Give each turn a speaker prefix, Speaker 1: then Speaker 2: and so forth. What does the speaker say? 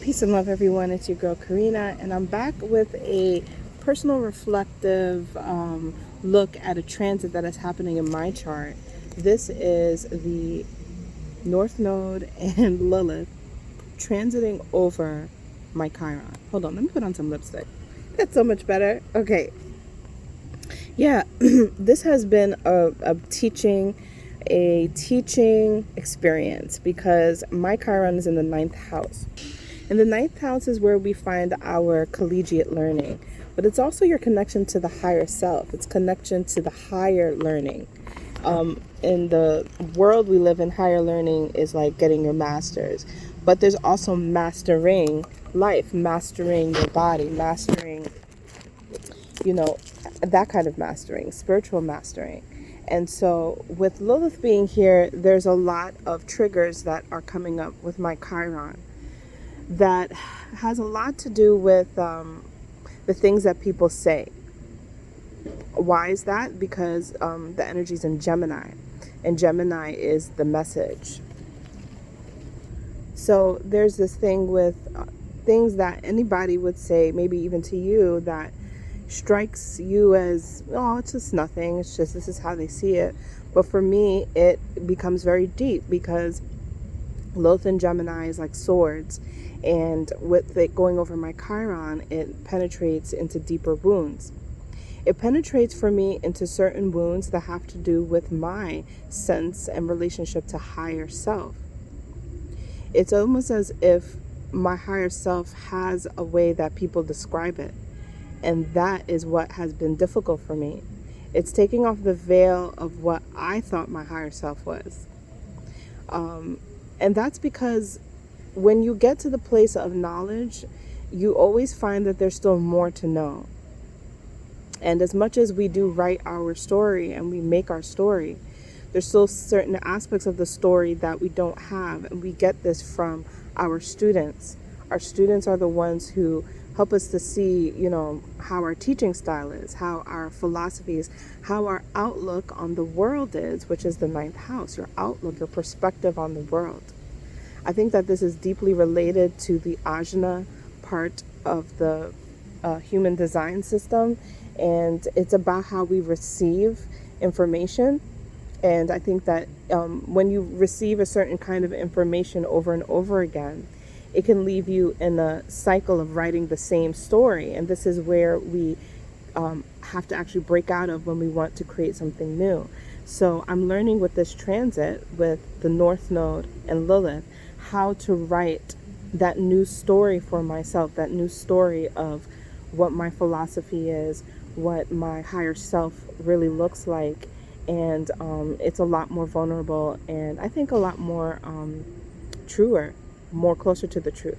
Speaker 1: Peace and love, everyone. It's your girl Karina, and I'm back with a personal reflective look at a transit that is happening in my chart. This is the North Node and Lilith transiting over my chiron. Hold on, let me put on some lipstick. That's so much better. Okay. Yeah, this has been a teaching experience because my chiron is in the ninth house. And the ninth house is where we find our collegiate learning, but it's also your connection to the higher self. It's connection to the higher learning. In the world we live in, higher learning is like getting your master's, but there's also mastering life, mastering your body, mastering, that kind of mastering, spiritual mastering. And so with Lilith being here, there's a lot of triggers that are coming up with my chiron that has a lot to do with the things that people say. Why is that? Because the energy's in Gemini, and Gemini is the message. So there's this thing with things that anybody would say, maybe even to you, that strikes you as, oh, it's just nothing. It's just, this is how they see it. But for me, it becomes very deep because Lilith and Gemini is like swords. And with it going over my chiron, it penetrates into deeper wounds. It penetrates for me into certain wounds that have to do with my sense and relationship to higher self. It's almost as if my higher self has a way that people describe it. And that is what has been difficult for me. It's taking off the veil of what I thought my higher self was. And that's because when you get to the place of knowledge, you always find that there's still more to know. And as much as we do write our story and we make our story, there's still certain aspects of the story that we don't have. And we get this from our students. Our students are the ones who help us to see, how our teaching style is, how our philosophy is, how our outlook on the world is, which is the ninth house, your outlook, your perspective on the world. I think that this is deeply related to the ajna part of the human design system, and it's about how we receive information. And I think that when you receive a certain kind of information over and over again, it can leave you in a cycle of writing the same story. And this is where we have to actually break out of when we want to create something new. So I'm learning with this transit with the North Node and Lilith how to write that new story for myself, that new story of what my philosophy is, what my higher self really looks like. And it's a lot more vulnerable, and I think a lot more truer, more closer to the truth.